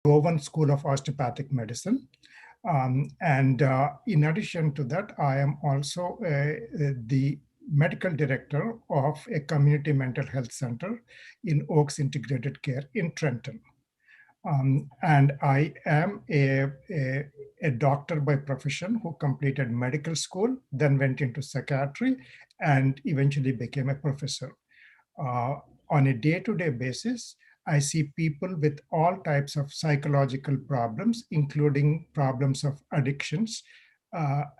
Rowan School of Osteopathic Medicine. And in addition to that, I am also the medical director of a community mental health center in Oaks Integrated Care in Trenton. And I am a doctor by profession who completed medical school, then went into psychiatry, and eventually became a professor. Uh, on a day-to-day basis, I see people with all types of psychological problems, including problems of addictions,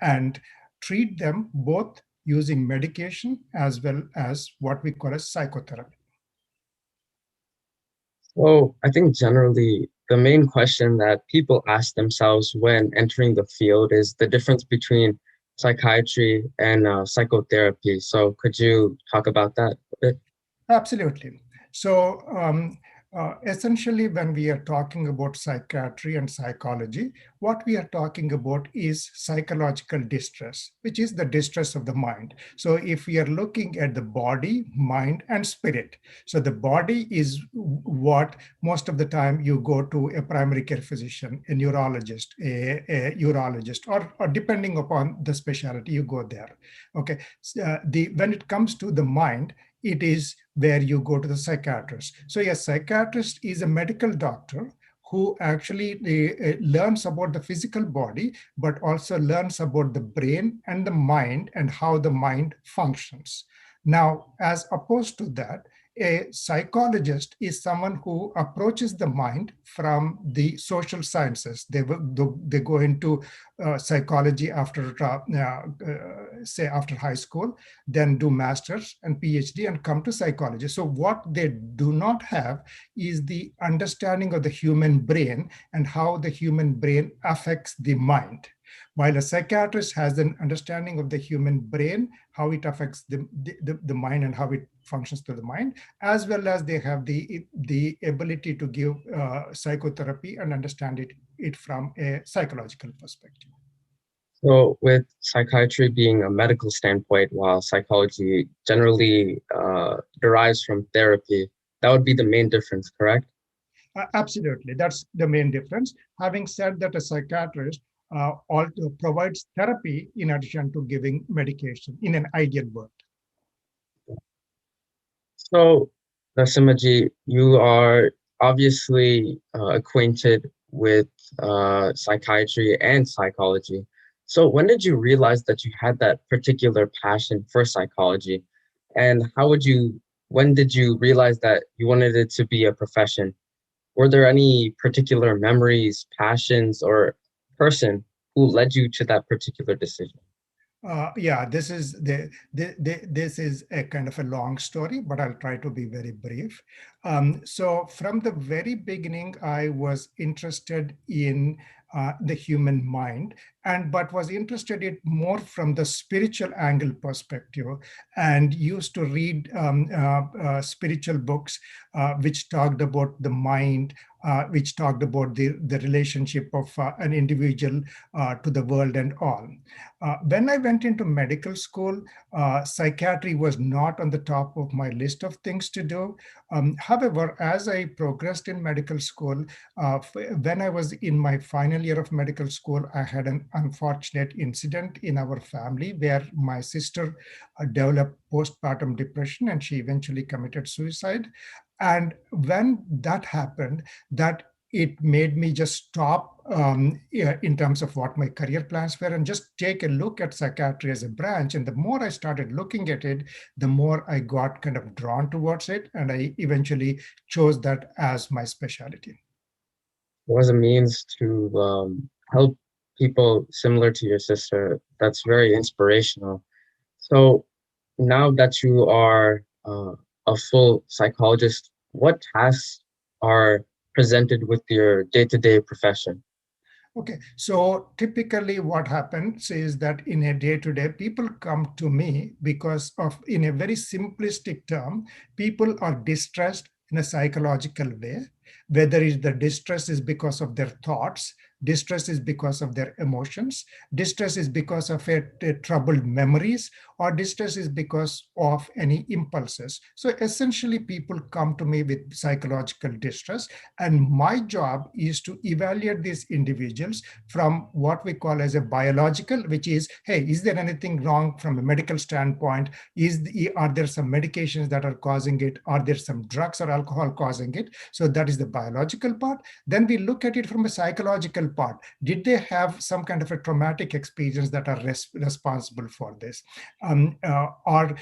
and treat them both using medication as well as what we call as psychotherapy. So I think generally the main question that people ask themselves when entering the field is the difference between psychiatry and psychotherapy. So could you talk about that a bit? Absolutely. So, essentially, when we are talking about psychiatry and psychology, what we are talking about is psychological distress, which is the distress of the mind. So, if we are looking at the body, mind, and spirit, so the body is what most of the time you go to a primary care physician, a neurologist, a urologist, or depending upon the specialty, you go there. Okay. When it comes to the mind, it is where you go to the psychiatrist. So a psychiatrist is a medical doctor who actually learns about the physical body, but also learns about the brain and the mind and how the mind functions. Now, as opposed to that, a psychologist is someone who approaches the mind from the social sciences. They go into psychology after, say, after high school, then do masters and PhD and come to psychology. So what they do not have is the understanding of the human brain and how the human brain affects the mind. While a psychiatrist has an understanding of the human brain, how it affects the mind and how it functions through the mind, as well as they have the ability to give psychotherapy and understand it from a psychological perspective. So with psychiatry being a medical standpoint, while psychology generally derives from therapy, that would be the main difference, correct? Absolutely, that's the main difference. Having said that, a psychiatrist also provides therapy in addition to giving medication in an ideal world. So, Nasimaji, you are obviously acquainted with psychiatry and psychology. So, when did you realize that you had that particular passion for psychology? And when did you realize that you wanted it to be a profession? Were there any particular memories, passions, or person who led you to that particular decision? Yeah, this is a kind of a long story, but I'll try to be very brief. So from the very beginning, I was interested in the human mind, and but was interested in more from the spiritual angle perspective, and used to read spiritual books which talked about the mind, which talked about the relationship of an individual to the world and all. When I went into medical school, psychiatry was not on the top of my list of things to do. However, as I progressed in medical school, when I was in my final year of medical school, I had an unfortunate incident in our family where my sister developed postpartum depression and she eventually committed suicide. And when that happened, that it made me just stop yeah, in terms of what my career plans were and just take a look at psychiatry as a branch. And the more I started looking at it, the more I got kind of drawn towards it. And I eventually chose that as my specialty. Was a means to help people similar to your sister. That's very inspirational. So now that you are a full psychologist, what tasks are presented with your day-to-day profession? Okay, so typically what happens is that in a day-to-day, people come to me because of, in a very simplistic term, people are distressed in a psychological way, whether the distress is because of their thoughts, Distress is because of their emotions. Distress is because of troubled memories, or distress is because of any impulses. So essentially, people come to me with psychological distress, and my job is to evaluate these individuals from what we call as a biological, which is, hey, is there anything wrong from a medical standpoint? Are there some medications that are causing it? Are there some drugs or alcohol causing it? So that is the biological part. Then we look at it from a psychological part. Did they have some kind of a traumatic experience that are responsible for this? Or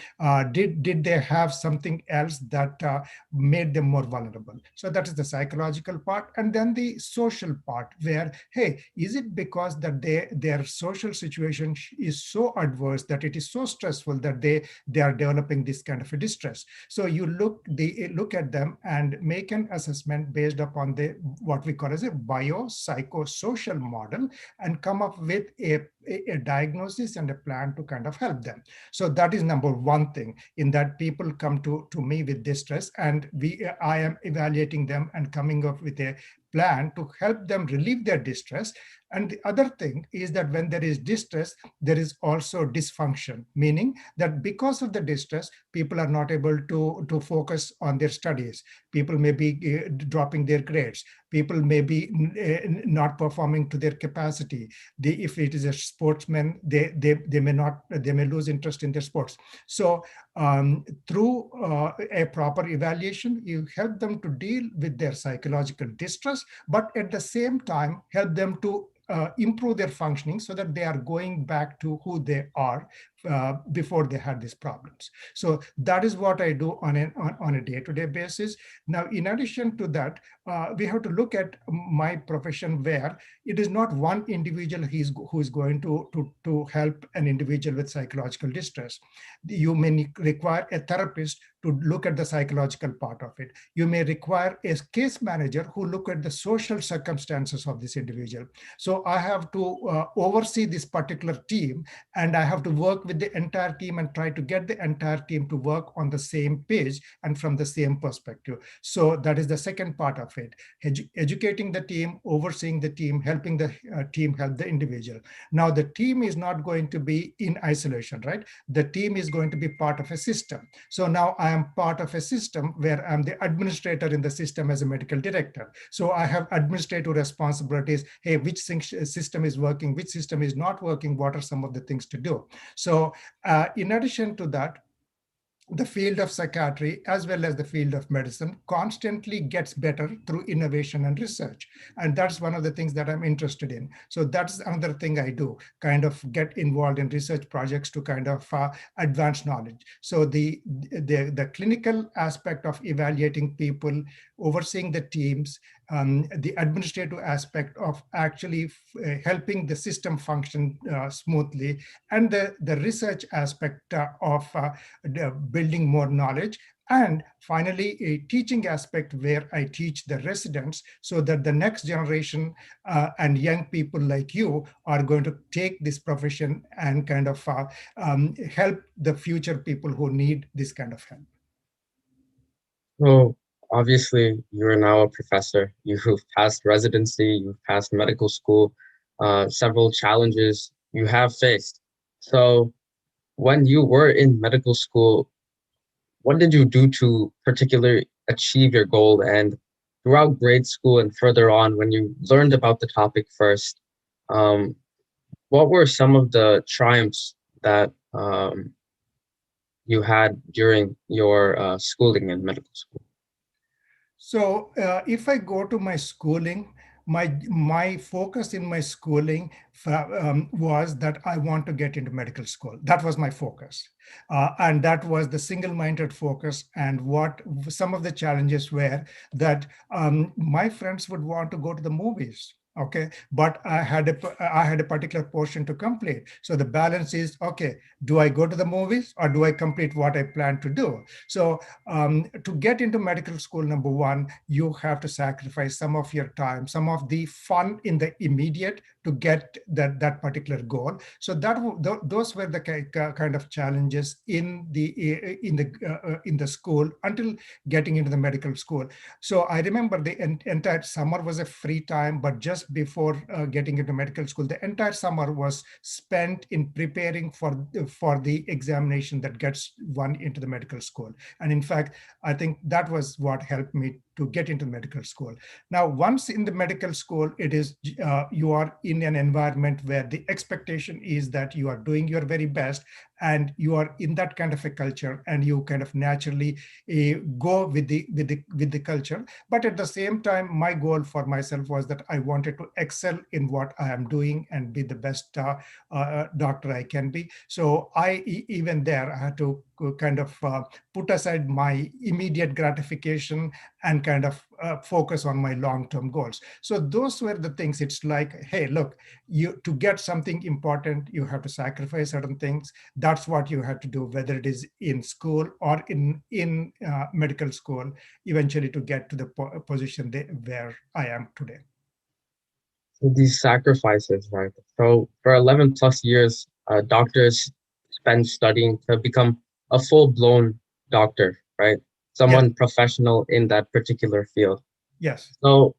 did they have something else that made them more vulnerable? So that is the psychological part. And then the social part, where, hey, is it because that their social situation is so adverse, that it is so stressful that they are developing this kind of a distress? So you look at them and make an assessment based upon the what we call as a biopsychosocial model, and come up with a diagnosis and a plan to kind of help them. So that is number one thing, in that people come to me with distress, and I am evaluating them and coming up with a plan to help them relieve their distress. And the other thing is that when there is distress, there is also dysfunction, meaning that because of the distress, people are not able to focus on their studies. People may be dropping their grades. People may be not performing to their capacity. If it is a sportsman, they may lose interest in their sports. So through a proper evaluation, you help them to deal with their psychological distress, but at the same time help them to improve their functioning, so that they are going back to who they are before they had these problems. So that is what I do on a day-to-day basis. Now, in addition to that, we have to look at my profession, where it is not one individual who is going to help an individual with psychological distress. You may require a therapist to look at the psychological part of it. You may require a case manager who look at the social circumstances of this individual. So I have to oversee this particular team, and I have to work with the entire team and try to get the entire team to work on the same page and from the same perspective. So that is the second part of it. Educating the team, overseeing the team, helping the team help the individual. Now, the team is not going to be in isolation, right? The team is going to be part of a system. So now I am part of a system where I'm the administrator in the system as a medical director. So I have administrative responsibilities. Hey, which system is working, which system is not working, what are some of the things to do? So in addition to that, the field of psychiatry as well as the field of medicine constantly gets better through innovation and research. And that's one of the things that I'm interested in. So that's another thing I do, kind of get involved in research projects to kind of advance knowledge. So the clinical aspect of evaluating people, overseeing the teams, the administrative aspect of actually helping the system function smoothly, and the research aspect of building more knowledge, and finally a teaching aspect where I teach the residents, so that the next generation and young people like you are going to take this profession and kind of help the future people who need this kind of help. So obviously, you're now a professor. You've passed residency, you've passed medical school, several challenges you have faced. So when you were in medical school, what did you do to particularly achieve your goal? And throughout grade school and further on, when you learned about the topic first, um, what were some of the triumphs that you had during your schooling in medical school? So if I go to my schooling, my focus in my schooling was that I want to get into medical school. That was my focus. And that was the single-minded focus. And what some of the challenges were that my friends would want to go to the movies. Okay, but I had a particular portion to complete. So the balance is, okay, do I go to the movies or do I complete what I plan to do? So to get into medical school, number one, you have to sacrifice some of your time, some of the fun in the immediate to get that particular goal. So those were the kind of challenges in the school until getting into the medical school. So I remember the entire summer was a free time, but just before getting into medical school, the entire summer was spent in preparing for the examination that gets one into the medical school. And in fact, I think that was what helped me to get into medical school. Now, once in the medical school, it is you are in an environment where the expectation is that you are doing your very best, and you are in that kind of a culture, and you kind of naturally go with the culture. But at the same time, my goal for myself was that I wanted to excel in what I am doing and be the best doctor I can be. So even there, I had to kind of put aside my immediate gratification and kind of focus on my long-term goals. So those were the things. It's like, hey, look, you to get something important, you have to sacrifice certain things. That's what you have to do, whether it is in school or in medical school, eventually to get to the position where I am today. So these sacrifices, right? So for 11 plus years, doctors spend studying to become a full-blown doctor, right? Yes, Someone professional in that particular field. yes. So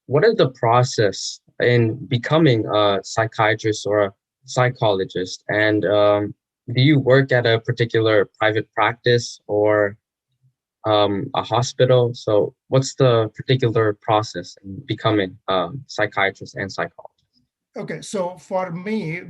what is the process in becoming a psychiatrist or a psychologist? And do you work at a particular private practice or a hospital? So what's the particular process in becoming psychiatrist and psychologist? Okay, so for me,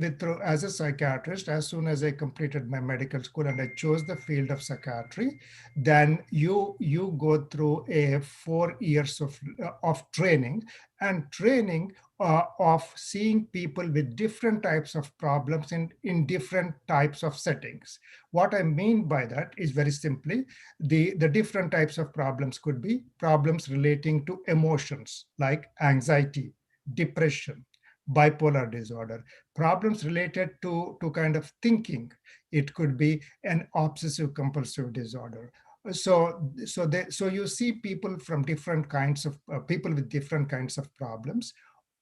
as a psychiatrist, as soon as I completed my medical school and I chose the field of psychiatry, then you go through a 4 years of training, and training of seeing people with different types of problems in different types of settings. What I mean by that is very simply, the different types of problems could be problems relating to emotions like anxiety, depression, bipolar disorder, problems related to kind of thinking. It could be an obsessive compulsive disorder. So you see people from different kinds of people with different kinds of problems,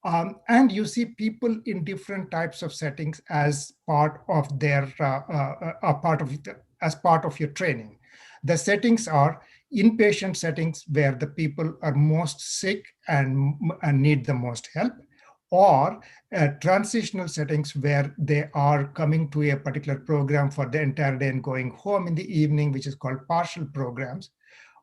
and you see people in different types of settings as part of their part of it, as part of your training. The settings are inpatient settings where the people are most sick and need the most help, or transitional settings where they are coming to a particular program for the entire day and going home in the evening, which is called partial programs,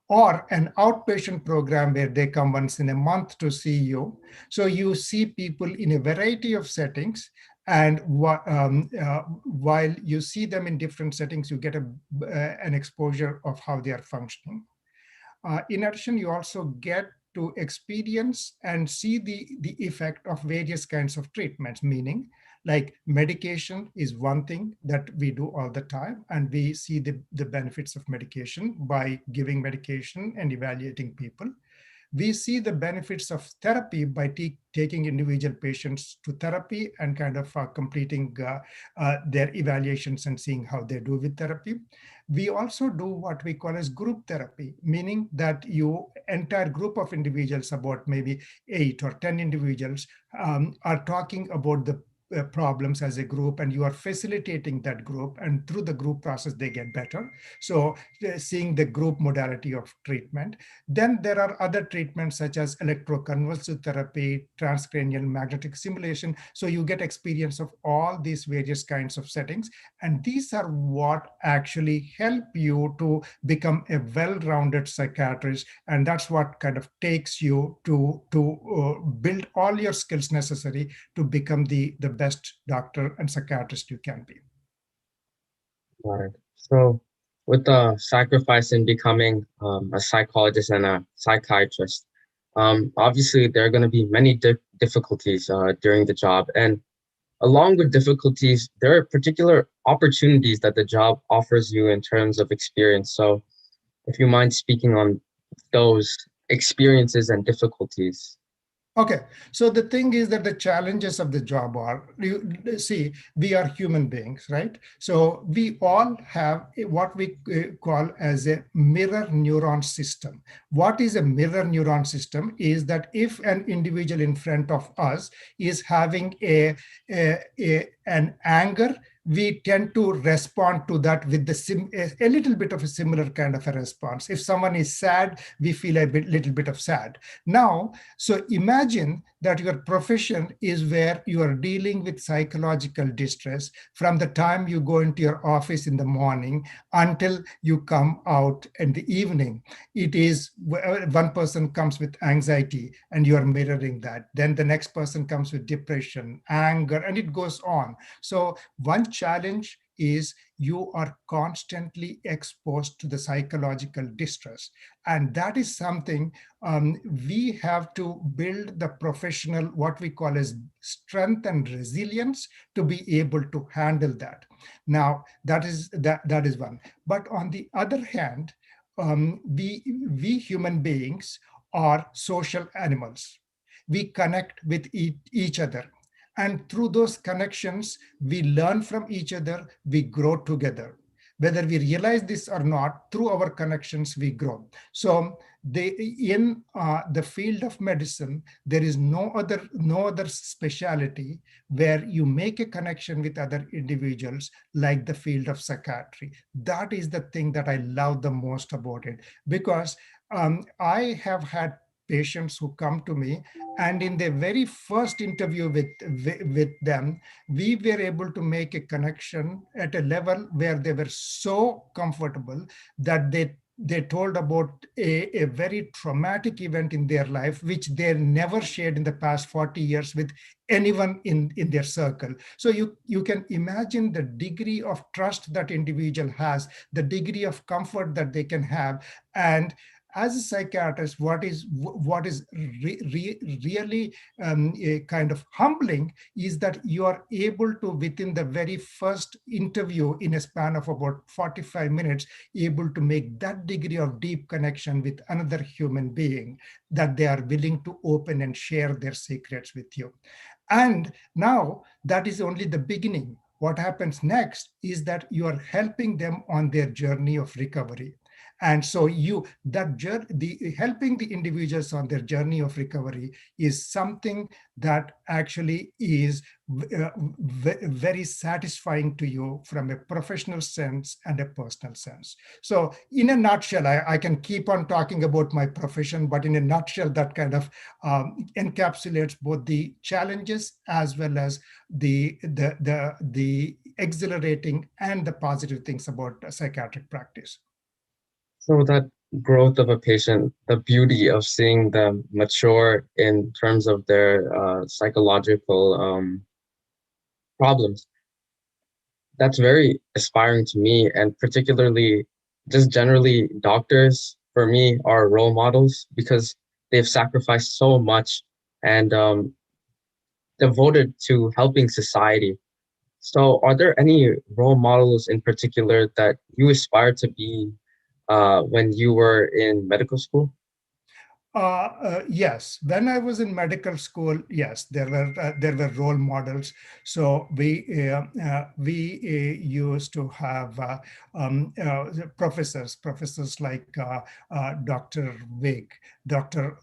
or an outpatient program where they come once in a month to see you. So you see people in a variety of settings, and while you see them in different settings, you get an exposure of how they are functioning. In addition, you also get to experience and see the effect of various kinds of treatments, meaning like medication is one thing that we do all the time, and we see the benefits of medication by giving medication and evaluating people. We see the benefits of therapy by taking individual patients to therapy and kind of completing their evaluations and seeing how they do with therapy. We also do what we call as group therapy, meaning that you entire group of individuals, about maybe 8 or 10 individuals, are talking about the problems as a group, and you are facilitating that group, and through the group process they get better. So seeing the group modality of treatment. Then there are other treatments such as electroconvulsive therapy, transcranial magnetic stimulation. So you get experience of all these various kinds of settings, and these are what actually help you to become a well-rounded psychiatrist, and that's what kind of takes you to build all your skills necessary to become the best doctor and psychiatrist you can be. Got it. So with the sacrifice in becoming a psychologist and a psychiatrist, obviously there are going to be many difficulties during the job. And along with difficulties, there are particular opportunities that the job offers you in terms of experience. So if you mind speaking on those experiences and difficulties. Okay, so the thing is that the challenges of the job are, you see, we are human beings, right? So we all have what we call as a mirror neuron system. What is a mirror neuron system is that if an individual in front of us is having an anger we tend to respond to that with a little bit of a similar kind of a response. If someone is sad, we feel little bit of sad. Now, so imagine that your profession is where you are dealing with psychological distress from the time you go into your office in the morning until you come out in the evening. It is one person comes with anxiety and you are mirroring that. Then the next person comes with depression, anger, and it goes on. So one challenge is you are constantly exposed to the psychological distress. And that is something we have to build the professional, what we call as strength and resilience to be able to handle that. Now, that is one. But on the other hand, we human beings are social animals. We connect with each other. And through those connections, we learn from each other, we grow together. Whether we realize this or not, through our connections, we grow. So in the field of medicine, there is no other specialty where you make a connection with other individuals like the field of psychiatry. That is the thing that I love the most about it, because I have had patients who come to me, and in the very first interview with them, we were able to make a connection at a level where they were so comfortable that they told about a very traumatic event in their life, which they never shared in the past 40 years with anyone in their circle. So you can imagine the degree of trust that individual has, the degree of comfort that they can have. And as a psychiatrist, really a kind of humbling is that you are able to, within the very first interview in a span of about 45 minutes, able to make that degree of deep connection with another human being, that they are willing to open and share their secrets with you. And now that is only the beginning. What happens next is that you are helping them on their journey of recovery. And so helping the individuals on their journey of recovery is something that actually is very satisfying to you from a professional sense and a personal sense. So in a nutshell, I can keep on talking about my profession, but in a nutshell, that kind of encapsulates both the challenges as well as the exhilarating and the positive things about psychiatric practice. So that growth of a patient, the beauty of seeing them mature in terms of their psychological problems, that's very inspiring to me. And particularly, just generally, doctors for me are role models because they've sacrificed so much and devoted to helping society. So, are there any role models in particular that you aspire to be when you were in medical school? Yes, when I was in medical school, yes, there were role models. So we used to have professors like Dr. Wig, Dr.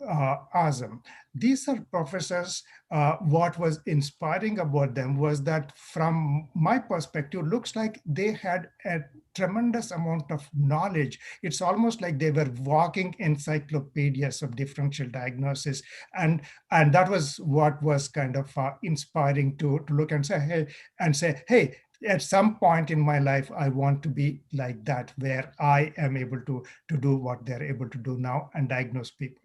Azam. These are professors. What was inspiring about them was that, from my perspective, looks like they had a tremendous amount of knowledge. It's almost like they were walking encyclopedias of differential diagnosis, and that was what was kind of inspiring to look and say, hey, at some point in my life, I want to be like that, where I am able to do what they're able to do now and diagnose people.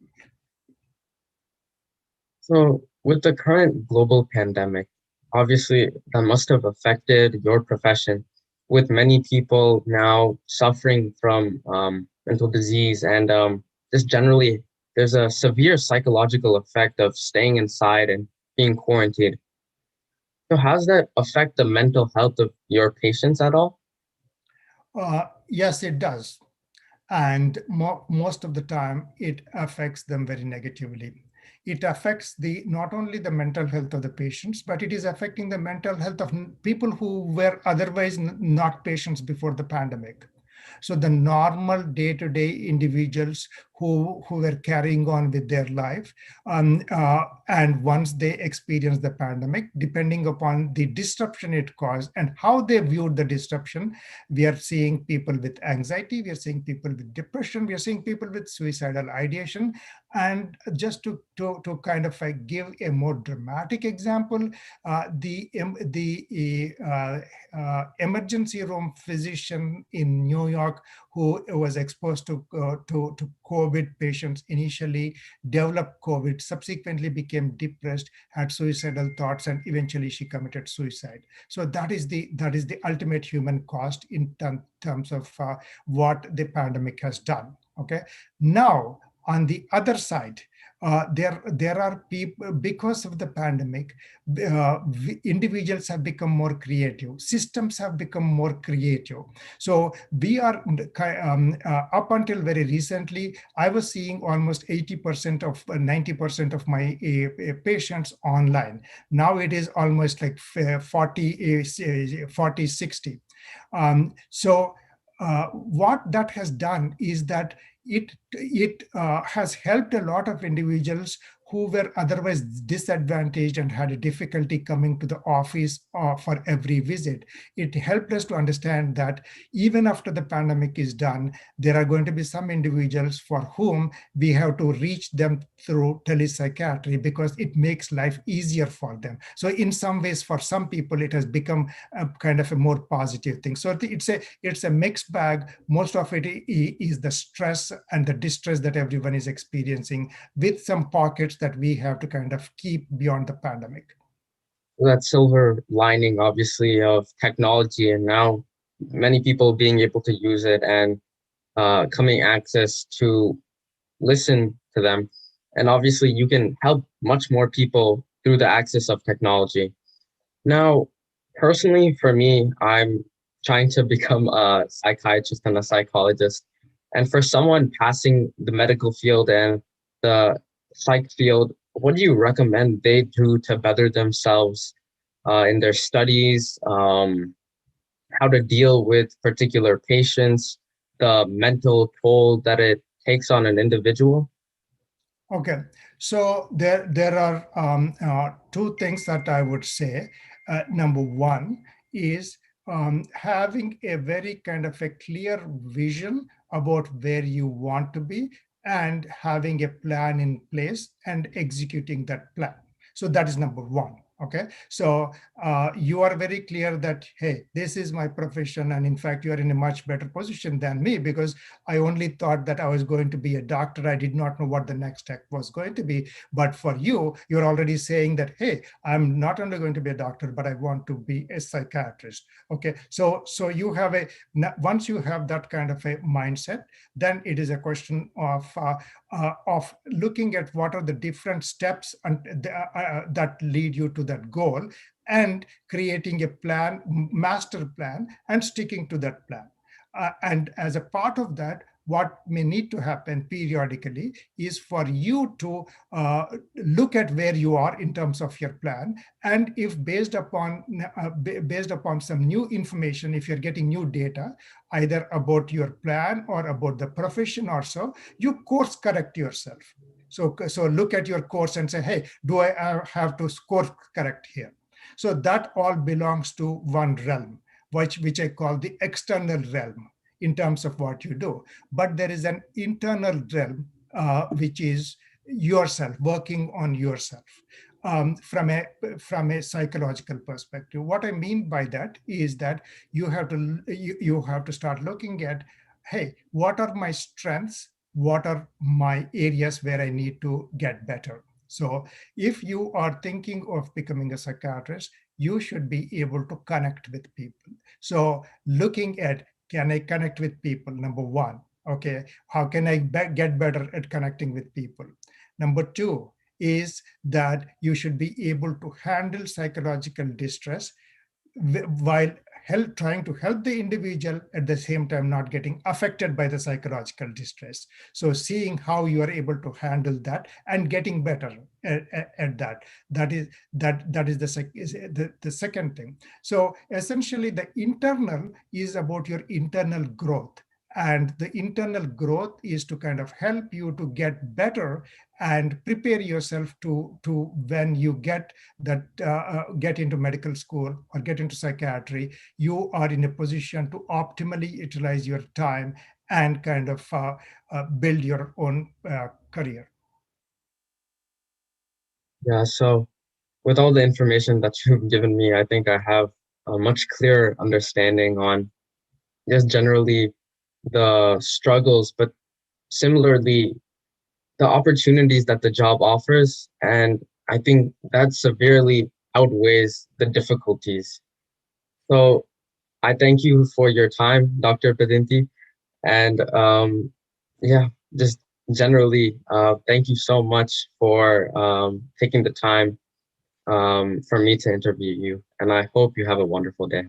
So, with the current global pandemic, obviously that must have affected your profession, with many people now suffering from mental disease and just generally, there's a severe psychological effect of staying inside and being quarantined. So, how does that affect the mental health of your patients at all? Yes, it does. And most of the time, it affects them very negatively. It affects the not only the mental health of the patients, but it is affecting the mental health of people who were otherwise not patients before the pandemic. So the normal day-to-day individuals who were carrying on with their life. And once they experienced the pandemic, depending upon the disruption it caused and how they viewed the disruption, we are seeing people with anxiety, we are seeing people with depression, we are seeing people with suicidal ideation. And just to kind of give a more dramatic example, the emergency room physician in New York who was exposed to COVID patients initially, developed COVID, subsequently became depressed, had suicidal thoughts, and eventually she committed suicide. So that is the ultimate human cost in terms of what the pandemic has done. Okay, now on the other side, there are people, because of the pandemic, individuals have become more creative, systems have become more creative. So we are up until very recently, I was seeing almost 80% of 90% of my patients online. Now it is almost like 40 60. What that has done is that it has helped a lot of individuals who were otherwise disadvantaged and had a difficulty coming to the office for every visit. It helped us to understand that even after the pandemic is done, there are going to be some individuals for whom we have to reach them through telepsychiatry because it makes life easier for them. So in some ways, for some people, it has become a kind of a more positive thing. So it's a mixed bag. Most of it is the stress and the distress that everyone is experiencing, with some pockets that we have to kind of keep beyond the pandemic. That silver lining, obviously, of technology, and now many people being able to use it and coming access to listen to them. And obviously, you can help much more people through the access of technology. Now, personally, for me, I'm trying to become a psychiatrist and a psychologist. And for someone passing the medical field and the psych field, what do you recommend they do to better themselves in their studies, how to deal with particular patients, the mental toll that it takes on an individual? Okay, so there are two things that I would say. Number one is having a very kind of a clear vision about where you want to be and having a plan in place and executing that plan. So that is number one. Okay, so you are very clear that, hey, this is my profession, and in fact, you are in a much better position than me, because I only thought that I was going to be a doctor. I did not know what the next step was going to be. But for you, you're already saying that, hey, I'm not only going to be a doctor, but I want to be a psychiatrist. Okay, so you have once you have that kind of a mindset, then it is a question of looking at what are the different steps that lead you to that goal, and creating a plan, master plan, and sticking to that plan. And as a part of that, what may need to happen periodically is for you to look at where you are in terms of your plan, and if based upon some new information, if you're getting new data either about your plan or about the profession or so, you course correct yourself. So look at your course and say, hey, do I have to course correct here? So that all belongs to one realm, which I call the external realm in terms of what you do. But there is an internal realm, which is yourself, working on yourself. From a psychological perspective, what I mean by that is that you have to start looking at, hey, what are my strengths? What are my areas where I need to get better? So if you are thinking of becoming a psychiatrist, you should be able to connect with people. So looking at, can I connect with people? Number one, okay, how can I get better at connecting with people? Number two is that you should be able to handle psychological distress while trying to help the individual, at the same time not getting affected by the psychological distress. So seeing how you are able to handle that and getting better at that. That is the second thing. So essentially, the internal is about your internal growth, and the internal growth is to kind of help you to get better and prepare yourself to when you get into medical school or get into psychiatry, you are in a position to optimally utilize your time and kind of build your own career. Yeah, so with all the information that you've given me, I think I have a much clearer understanding on just generally the struggles, but similarly, the opportunities that the job offers. And I think that severely outweighs the difficulties. So I thank you for your time, Dr. Padinti. And yeah, just generally, thank you so much for taking the time for me to interview you. And I hope you have a wonderful day.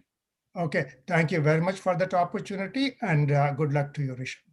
Okay, thank you very much for that opportunity, and good luck to you, Rishabh.